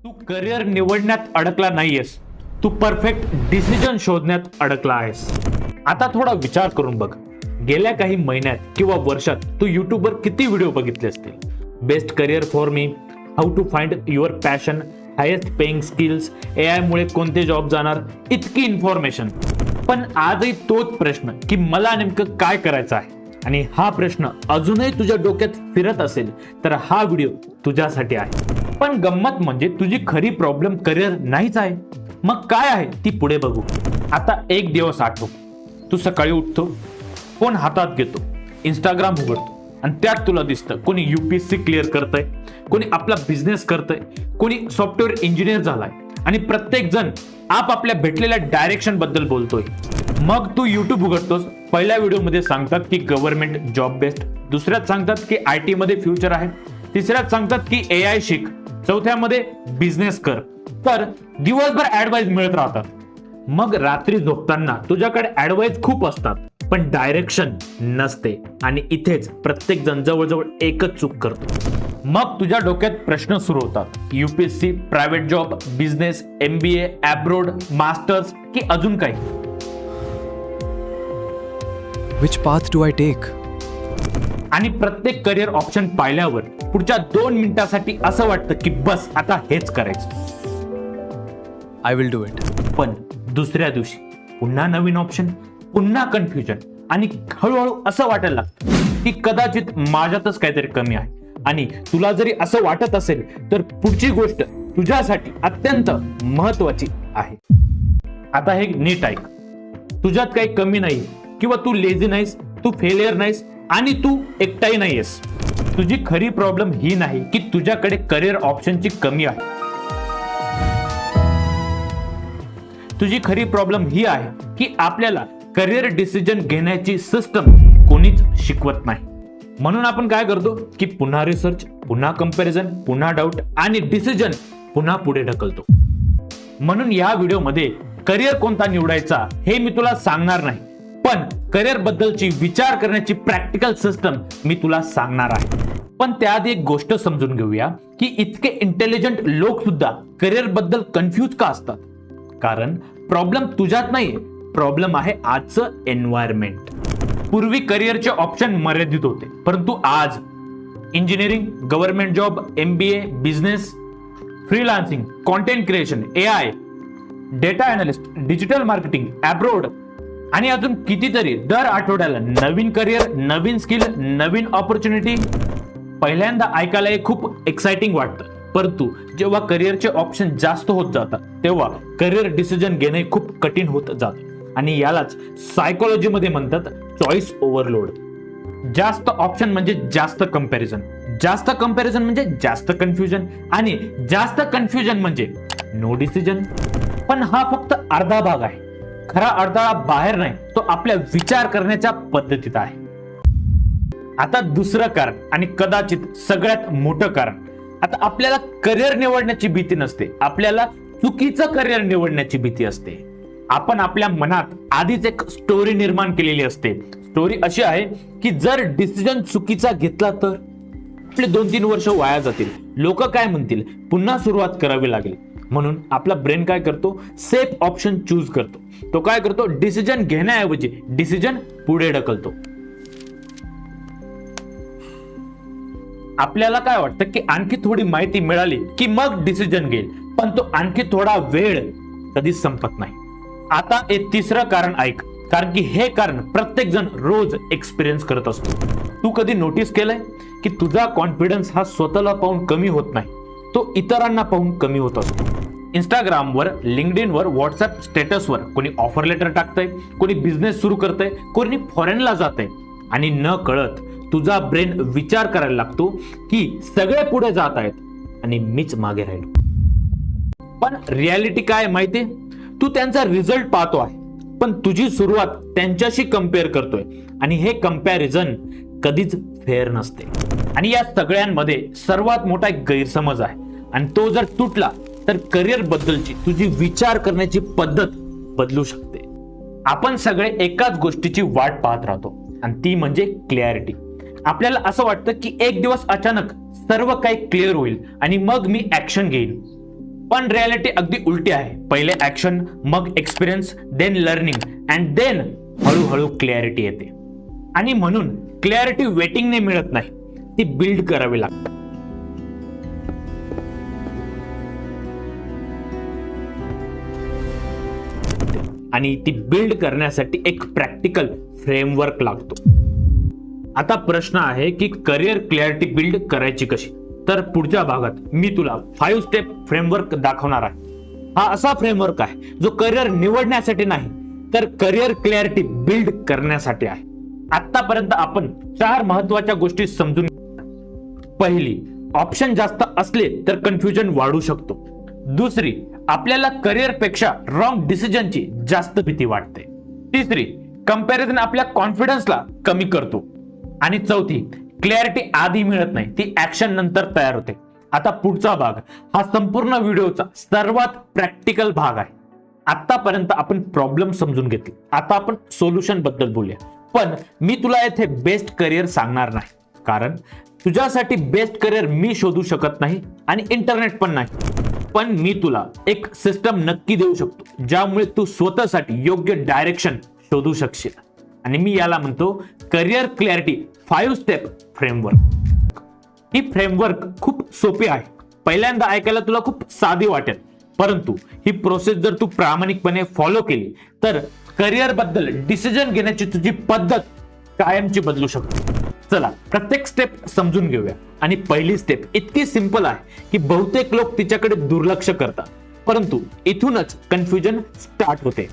तू career निवडण्यात अडकला नाहीयेस, तू परफेक्ट डिसिजन शोधण्यात अडकला आहेस. आता थोडा विचार करून बघ, गेल्या काही महिन्यात किंवा वर्षात तू युट्यूबवर किती व्हिडिओ बघितले असतील. Best career for me, how to find your passion, highest paying skills, AI मुळे कोणते जॉब जाणार, इतकी इन्फॉर्मेशन. पण आजही तोच प्रश्न की मला नेमकं काय करायचं आहे. आणि हा प्रश्न अजूनही तुझ्या डोक्यात फिरत असेल तर हा व्हिडिओ तुझ्यासाठी आहे. पण गंमत म्हणजे तुझी खरी प्रॉब्लेम करिअर नाहीच आहे. मग काय आहे ती पुढे बघू. आता एक दिवस आठव, तू सकाळी उठतो, फोन हातात घेतो, इंस्टाग्राम उघडतो आणि त्यात तुला दिसतं कोणी UPSC क्लिअर करतंय, कोणी आपला बिझनेस करतंय, कोणी सॉफ्टवेअर इंजिनियर झालाय आणि प्रत्येक जण आपापल्या भेटलेल्या डायरेक्शन बद्दल बोलतोय. मग तू YouTube उघडतोस, पहिल्या व्हिडिओमध्ये सांगतात की गव्हर्नमेंट जॉब बेस्ट, दुसऱ्यात सांगतात की IT मध्ये फ्युचर आहे, तिसऱ्यात सांगतात की AI शिक, चौथ्यामध्ये बिझनेस कर. तर दिवसभर ऍडवाइस मिळत राहतात. मग रात्री झोपताना तुझ्याकडे ऍडवाइस खूप असतात पण डायरेक्शन नसते. आणि इथेच प्रत्येक जण जवळजवळ एकच चूक करतो. मग तुझ्या डोक्यात प्रश्न सुरू होतात, UPSC, private job, business, MBA, abroad, masters की अजून काही. Which path do I take? आणि प्रत्येक करिअर ऑप्शन पाहिल्यावर पुढच्या 2 मिनिटांसाठी असं वाटतं की बस आता हेच करायचं. I will do it. पण दुसऱ्या दिवशी पुन्हा नवीन ऑप्शन, पुन्हा कन्फ्युजन आणि हळूहळू असं वाटायला लागतं की कदाचित माझ्यातच काहीतरी कमी आहे. आणि तुला जरी असं वाटत असेल तर पुढची गोष्ट तुझ्यासाठी अत्यंत महत्वाची आहे. आता हे नीट ऐक, तुझ्यात काही कमी नाही किंवा तू लेझी नाहीस, तू फेलियर नाहीस आणि तू एकटाही नाहीयेस. तुझी खरी प्रॉब्लेम ही नाही की तुझ्याकडे करिअर ऑप्शनची कमी आहे. तुझी खरी प्रॉब्लेम ही आहे की आपल्याला करिअर डिसिजन घेण्याची सिस्टम कोणीच शिकवत नाही. म्हणून आपण काय करतो की पुन्हा रिसर्च, पुन्हा कंपॅरिझन, पुन्हा डाऊट आणि डिसिजन पुन्हा पुढे ढकलतो. म्हणून या व्हिडिओमध्ये करिअर कोणता निवडायचा हे मी तुला सांगणार नाही, पण करिअर बद्दलची विचार करण्याची प्रॅक्टिकल सिस्टम मी तुला सांगणार आहे. पण त्याआधी एक गोष्ट समजून घेऊया की इतके इंटेलिजंट लोक सुद्धा करिअर बद्दल कन्फ्यूज का असतात. कारण प्रॉब्लेम तुझ्यात नाहीये, प्रॉब्लेम आहे आजचं एन्व्हायरमेंट. पूर्वी करिअरचे ऑप्शन मर्यादित होते, परंतु आज engineering, government job, MBA, business, freelancing, content creation, AI, data analyst, digital marketing, abroad आणि अजून कितीतरी दर आठवड्याला नवीन करिअर, नवीन स्किल, नवीन ऑपॉर्च्युनिटी. पहिल्यांदा ऐकायला हे खूप एक्साइटिंग वाटतं, परंतु जेव्हा करिअरचे ऑप्शन जास्त होत जातात तेव्हा करिअर डिसिजन घेणे खूप कठीण होत जातं. आणि यालाच सायकोलॉजी मध्ये म्हणतात चॉईस ओव्हरलोड. जास्त ऑप्शन म्हणजे जास्त कंपॅरिझन, जास्त कंपॅरिझन म्हणजे जास्त कन्फ्युजन आणि जास्त कन्फ्युजन म्हणजे नो डिसिजन. पण हा फक्त अर्धा भाग आहे. खरा अडथळा बाहेर नाही, तो आपल्या विचार करण्याच्या पद्धतीत आहे. आता दुसरं कारण आणि कदाचित सगळ्यात मोठं कारण, आता आपल्याला करिअर निवडण्याची भीती नसते, आपल्याला चुकीचं करिअर निवडण्याची भीती असते. आपण आपल्या मनात आधीच एक स्टोरी निर्माण केलेली असते. स्टोरी अशी आहे की जर डिसिजन चुकीचा घेतला तर आपले 2-3 वर्ष वाया जातील, लोक काय म्हणतील, पुन्हा सुरुवात करावी लागेल. म्हणून आपला ब्रेन काय करतो, सेफ ऑप्शन चूज करतो. तो काय करतो, डिसिजन घेण्याऐवजी डिसिजन पुढे ढकलतो. आपल्याला काय वाटतं की आणखी थोडी माहिती मिळाली की मग डिसिजन घेईल, पण तो आणखी थोडा वेळ कधीच संपत नाही. आता हे तिसरं कारण ऐक, कारण की हे कारण प्रत्येक जण रोज एक्सपिरियन्स करत असतो. तू कधी नोटीस केलंय की तुझा कॉन्फिडन्स हा स्वतःला पाहून कमी होत नाही, तो इतरांना पाहून कमी होत असतो. इंस्टाग्रामवर, लिंक्डइनवर, व्हॉट्सअप स्टेटसवर कोणी ऑफर लेटर टाकतंय, कोणी बिझनेस सुरू करतंय, कोणी फॉरेनला जातंय आणि न कळत तुझा ब्रेन विचार करायला लागतो की सगळे पुढे जात आहेत आणि मीच मागे राहिलो. पण रियालिटी काय माहितीये, तू त्यांचा रिझल्ट पाहतो आहे पण तुझी सुरुवात त्यांच्याशी कम्पेअर करतोय आणि हे कंपॅरिझन कधीच फेअर नसते. आणि या सगळ्यांमध्ये सर्वात मोठा एक गैरसमज आहे आणि तो जर तुटला तर करिअर बद्दलची तुझी विचार करण्याची पद्धत बदलू शकते. आपण सगळे एकाच गोष्टीची वाट पाहत राहतो आणि ती म्हणजे क्लॅरिटी. आपल्याला असं वाटतं की एक दिवस अचानक सर्व काही क्लिअर होईल आणि मग मी ऍक्शन घेईन. पण रियालिटी अगदी उलटी आहे. पहिले ऍक्शन, मग experience, then learning and then हळूहळू क्लॅरिटी येते. आणि म्हणून क्लॅरिटी वेटिंगने मिळत नाही, ती बिल्ड करावी लागते. आणि ती बिल्ड करण्यासाठी एक प्रॅक्टिकल फ्रेमवर्क लागतो. आता प्रश्न आहे की करिअर क्लॅरिटी बिल्ड करायची कशी? तर पुढच्या भागात मी तुला 5 स्टेप फ्रेमवर्क दाखवणार आहे. हा असा फ्रेमवर्क आहे जो करिअर निवडण्यासाठी नाही, तर करिअर क्लॅरिटी बिल्ड करण्यासाठी आहे. आतापर्यंत आपण 4 महत्वाच्या गोष्टी समजून घेतल्या. पहिली, ऑप्शन जास्त असले तर कन्फ्युजन वाढू शकतो. दुसरी, आपल्याला करिअर पेक्षा रॉंग डिसिजनची जास्त भीती वाटते. तिसरी, कंपॅरिझन आपल्या कॉन्फिडन्सला कमी करतो. आणि चौथी, क्लॅरिटी आधी मिळत नाही, ती ऍक्शन नंतर तयार होते. आता पुढचा भाग हा संपूर्ण व्हिडिओचा सर्वात प्रॅक्टिकल भाग आहे. आतापर्यंत आपण प्रॉब्लेम समजून घेतली, आता आपण सोल्युशन बद्दल बोलूया. पण मी तुला येथे बेस्ट करिअर सांगणार नाही, कारण तुझ्यासाठी बेस्ट करिअर मी शोधू शकत नाही आणि इंटरनेट पण नाही. पण मी तुला एक सिस्टम नक्की देऊ शकतो ज्यामुळे तू स्वतःसाठी योग्य डायरेक्शन शोधू शकशील. आणि मी याला म्हणतो करिअर क्लॅरिटी 5 स्टेप फ्रेमवर्क. ही फ्रेमवर्क खूप सोपी आहे. पहिल्यांदा ऐकायला तुला खूप साधी वाटेल, परंतु ही प्रोसेस जर तू प्रामाणिकपणे फॉलो केली तर करिअर बद्दल डिसिजन घेण्याची तुझी पद्धत कायमची बदलू शकते. चला प्रत्येक स्टेप समजून घेऊया. आणि पहिली स्टेप इतकी सिंपल आहे की बहुतेक लोक तिच्याकडे दुर्लक्ष करतात, परंतु इथूनच कन्फ्युजन स्टार्ट होते.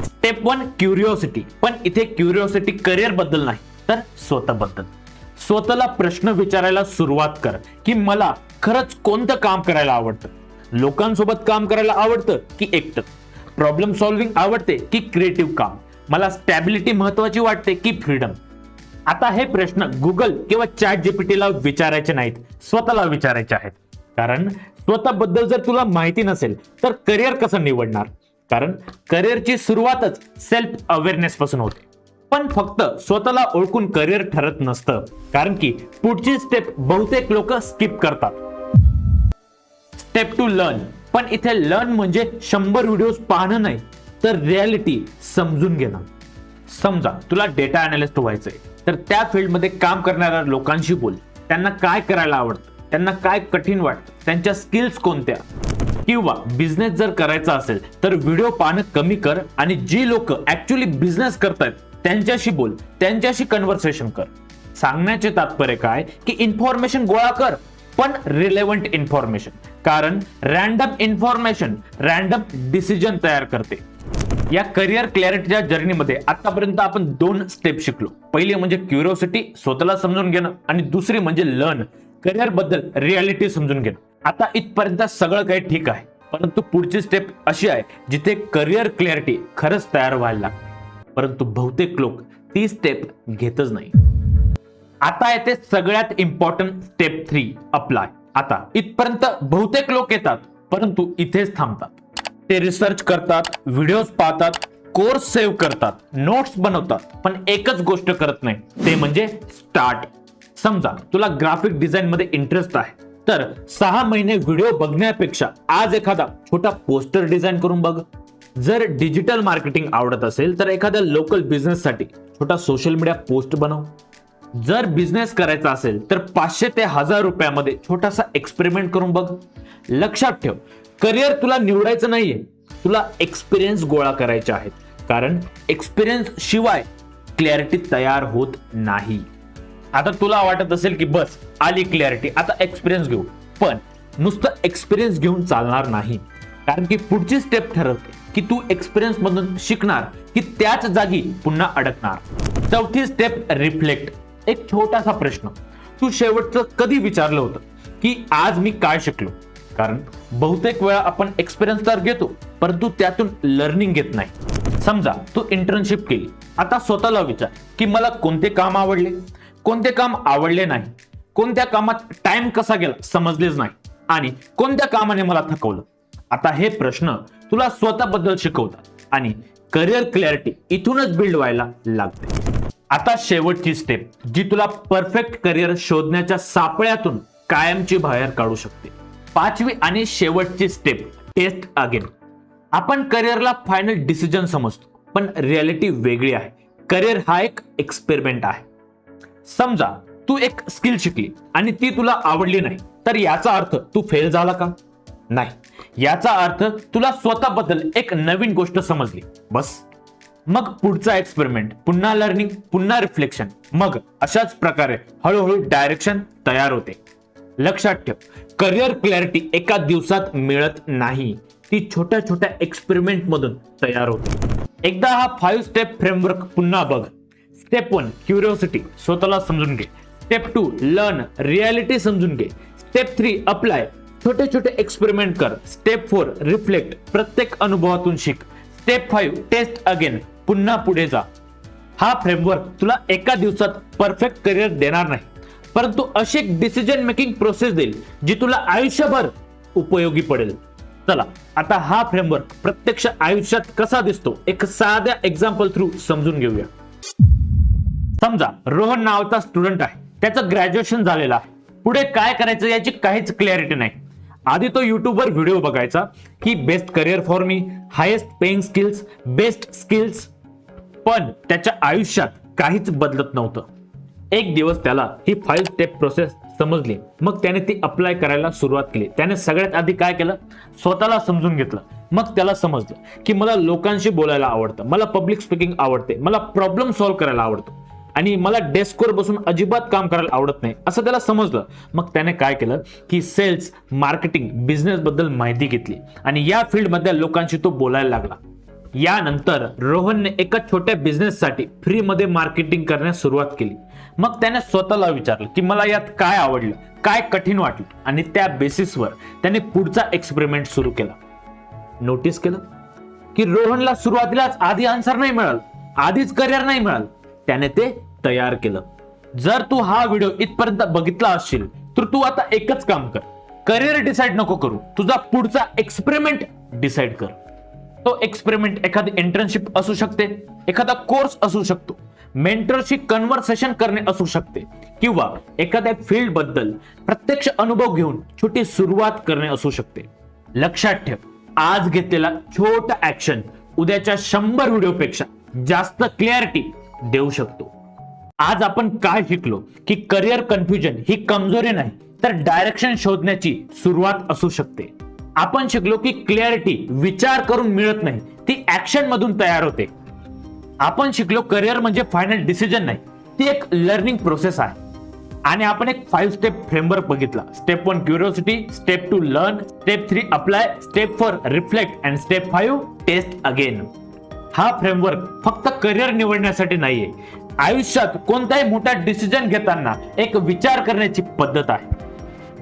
Step 1, curiosity. पण इथे क्युरिओसिटी करिअर बद्दल नाही, तर स्वतःबद्दल. स्वतःला प्रश्न विचारायला सुरुवात कर की मला खरंच कोणतं काम करायला आवडतं? लोकांसोबत काम करायला आवडतं की एकटं? प्रॉब्लेम सॉल्व्हिंग आवडते की क्रिएटिव्ह काम? मला स्टॅबिलिटी महत्वाची वाटते की फ्रीडम? आता हे प्रश्न गुगल किंवा ChatGPT ला विचारायचे नाहीत, स्वतःला विचारायचे आहेत. कारण स्वतःबद्दल जर तुला माहिती नसेल तर करिअर कसं निवडणार? कारण करिअरची सुरुवातच सेल्फ अवेअरनेस पासून होते. पण फक्त स्वतःला ओळखून करिअर ठरत नसतं, कारण की पुढची स्टेप बहुतेक लोक स्किप करतात. Step 2, learn. पण इथे लर्न म्हणजे 100 व्हिडिओज पाहणं नाही, तर रियालिटी समजून घेणं. समजा तुला डेटा अनालिस्ट व्हायचंय, तर त्या फील्डमध्ये काम करणाऱ्या लोकांशी बोल. त्यांना काय करायला आवडतं, त्यांना काय कठीण वाटतं, त्यांच्या स्किल्स कोणत्या. किंवा बिझनेस जर करायचा असेल तर व्हिडिओ पाहणं कमी कर आणि जी लोक ऍक्च्युअली बिझनेस करतायत त्यांच्याशी बोल, त्यांच्याशी कन्व्हर्सेशन कर. सांगण्याचे तात्पर्य काय की इन्फॉर्मेशन गोळा कर, पण रिलेव्हंट इन्फॉर्मेशन. कारण रॅन्डम इन्फॉर्मेशन रॅन्डम डिसिजन तयार करते. या करिअर क्लॅरिटीच्या जर्नीमध्ये आतापर्यंत आपण 2 स्टेप शिकलो. पहिली म्हणजे क्युरिओसिटी, स्वतःला समजून घेणं, आणि दुसरी म्हणजे लर्न, करिअर बद्दल रियालिटी समजून घेणं. आता इथपर्यंत सगळं काही ठीक आहे, परंतु पुढची स्टेप अशी आहे जिथे करिअर क्लॅरिटी खरंच तयार व्हायला लागते. परंतु बहुतेक लोक ती स्टेप घेतच नाही. आता येते सगळ्यात इम्पॉर्टंट स्टेप 3, अप्लाय. आता इथपर्यंत बहुतेक लोक येतात, परंतु इथेच थांबतात. ते रिसर्च करतात, व्हिडिओज पाहतात, कोर्स सेव्ह करतात, नोट्स बनवतात, पण एकच गोष्ट करत नाही, ते म्हणजे स्टार्ट. समजा तुला ग्राफिक डिझाईन मध्ये इंटरेस्ट आहे, तर 6 महिने व्हिडिओ बघण्यापेक्षा आज एखादा छोटा पोस्टर डिझाईन करून बघ. जर डिजिटल मार्केटिंग आवडत असेल तर एखाद्या लोकल बिझनेस साठी छोटा सोशल मीडिया पोस्ट बनव. जर बिझनेस करायचा असेल तर 500 ते 1000 रुपयामध्ये छोटासा एक्सपेरिमेंट करून बघ. लक्षात ठेव, करिअर तुला निवडायचं नाहीये, तुला एक्सपिरियन्स गोळा करायचे आहेत. कारण एक्सपिरियन्स शिवाय क्लॅरिटी तयार होत नाही. आता तुला वाटत असेल की बस आली क्लॅरिटी, आता एक्सपिरियन्स घेऊ. पण नुसतं एक्सपिरियन्स घेऊन चालणार नाही, कारण की पुढची स्टेप ठरवते की तू एक्सपिरियन्स मधून शिकणार की त्याच जागी पुन्हा अडकणार. चौथी स्टेप, रिफ्लेक्ट. एक छोटासा प्रश्न, तू शेवटचं कधी विचारलं होतं की आज मी काय शिकलो? कारण बहुतेक वेळा आपण एक्सपिरियन्स तर घेतो, परंतु त्यातून लर्निंग घेत नाही. समजा तू इंटर्नशिप केली, आता स्वतःला विचार की मला कोणते काम आवडले, कोणते काम आवडले नाही, कोणत्या कामात टाइम कसा गेला समजलेच नाही, आणि कोणत्या कामाने मला थकवलं. आता हे प्रश्न तुला स्वतःबद्दल शिकवतात आणि करिअर क्लॅरिटी इथूनच बिल्ड व्हायला लागते. आता शेवटची स्टेप जी तुला परफेक्ट करिअर शोधण्याच्या सापळ्यातून कायमची बाहेर काढू शकते. 5वी आणि शेवटची स्टेप टेस्ट अगेन. आपण करिअरला फायनल डिसिजन समजतो, पण रियालिटी वेगळी आहे. करिअर हा एक एक्सपेरिमेंट आहे. समजा तू एक स्किल शिकली आणि ती तुला आवडली नाही, तर याचा अर्थ तू फेल झाला का? नाही. याचा अर्थ तुला स्वतःबद्दल एक नवीन गोष्ट समजली, बस. मग पुढचा एक्सपेरिमेंट, पुन्हा लर्निंग, पुन्हा रिफ्लेक्शन. मग अशाच प्रकारे हळूहळू डायरेक्शन तयार होते. लक्षात ठेव, करिअर क्लॅरिटी एका दिवसात मिळत नाही. ती छोट्या छोट्या एक्सपेरिमेंट मधून तयार होते. एकदा हा 5 स्टेप फ्रेमवर्क पुन्हा बघ. स्टेप 1 क्युरिओसिटी, स्वतःला समजून घे. स्टेप 2 लर्न, रियालिटी समजून घे. स्टेप 3 अप्लाय, छोटे छोटे एक्सपेरिमेंट कर. स्टेप 4 रिफ्लेक्ट, प्रत्येक अनुभवातून शिक. स्टेप 5 टेस्ट अगेन, पुन्हा पुढे जा. हा फ्रेमवर्क तुला एका दिवसात परफेक्ट करिअर देणार नाही, परंतु अशी एक डिसिजन मेकिंग प्रोसेस देईल जी तुला आयुष्यभर उपयोगी पडेल. चला आता हा फ्रेमवर्क प्रत्यक्ष आयुष्यात कसा दिसतो एक साध्या एक्झाम्पल थ्रू समजून घेऊया. समजा रोहन नावाचा स्टुडंट आहे. त्याचं ग्रॅज्युएशन झालेलं आहे. पुढे काय करायचं याची काहीच क्लॅरिटी नाही. आधी तो युट्यूबवर व्हिडिओ बघायचा की best career for me, highest paying skills, best skills. पण त्याच्या आयुष्यात काहीच बदलत नव्हतं. एक दिवस त्याला ही 5 स्टेप प्रोसेस समजली. मग त्याने ती अप्लाय करायला सुरुवात केली. त्याने सगळ्यात आधी काय केलं, स्वतःला समजून घेतलं. मग त्याला समजलं की मला लोकांशी बोलायला आवडतं, मला पब्लिक स्पीकिंग आवडते, मला प्रॉब्लेम सॉल्व्ह करायला आवडतं आणि मला डेस्कवर बसून अजिबात काम करायला आवडत नाही, असं त्याला समजलं. मग त्याने काय केलं की सेल्स, मार्केटिंग, बिझनेस बद्दल माहिती घेतली आणि या फील्डमधल्या लोकांशी तो बोलायला लागला. यानंतर रोहनने एका छोट्या बिझनेससाठी फ्री मध्ये मार्केटिंग करण्यास सुरुवात केली. मग त्याने स्वतःला विचारलं की मला यात काय आवडलं, काय कठीण वाटलं आणि त्या बेसिसवर त्याने पुढचा एक्सपेरिमेंट सुरू केला. नोटीस केलं की रोहनला सुरुवातीलाच आधी आन्सर नाही मिळालं, आधीच करिअर नाही मिळालं. त्याने ते तयार केलं. जर तू हा व्हिडिओ इथपर्यंत बघितला असशील तर तू आता एकच काम कर, करिअर डिसाइड नको करू, तुझा पुढचा एक्सपेरिमेंट डिसाइड कर. तो एक्सपेरिमेंट एखादी इंटर्नशिप असू शकते, एखादा कोर्स असू शकतो, मेंटरशी कन्व्हर्सेशन करणे असू शकते किंवा एखाद्या फील्ड बद्दल प्रत्यक्ष अनुभव घेऊन छोटी सुरुवात करणे असू शकते. लक्षात ठेव, आज घेतलेला छोटा ऍक्शन उद्याच्या 100 व्हिडिओपेक्षा जास्त क्लॅरिटी देऊ शकतो. आज आपण काय शिकलो की करिअर कन्फ्युजन ही कमजोरी नाही तर डायरेक्शन शोधण्याची सुरुवात असू शकते. आपण शिकलो की क्लॅरिटी विचार करून मिळत नाही, ती ऍक्शन मधून तयार होते. आपण शिकलो करिअर म्हणजे फायनल डिसिजन नाही, ती एक लर्निंग प्रोसेस आहे. आणि आपण एक 5 स्टेप फ्रेमवर्क बघितला. Step 1 curiosity, step 2 learn, step 3 apply, step 4 reflect and step 5 test again. हा फ्रेमवर्क फक्त करिअर निवडण्यासाठी नाहीये, आयुष्यात कोणताही मोठा डिसिजन घेताना एक विचार करण्याची पद्धत आहे.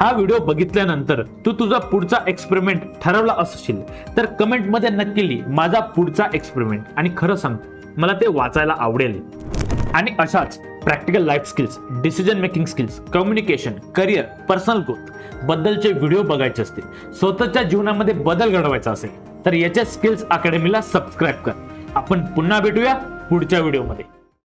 हा व्हिडिओ बघितल्यानंतर तू तुझा पुढचा एक्सपेरिमेंट ठरवला असशील तर कमेंट मध्ये नक्की लिही माझा पुढचा एक्सपेरिमेंट, आणि खरं सांग मला ते वाचायला आवडेल. आणि अशाच practical life skills, decision making skills, communication, career, personal growth बद्दलचे व्हिडिओ बघायचे असतील, स्वतःच्या जीवनामध्ये बदल घडवायचा असेल तर याच्या स्किल्स अकॅडमीला सबस्क्राईब कर. आपण पुन्हा भेटूया पुढच्या व्हिडिओमध्ये.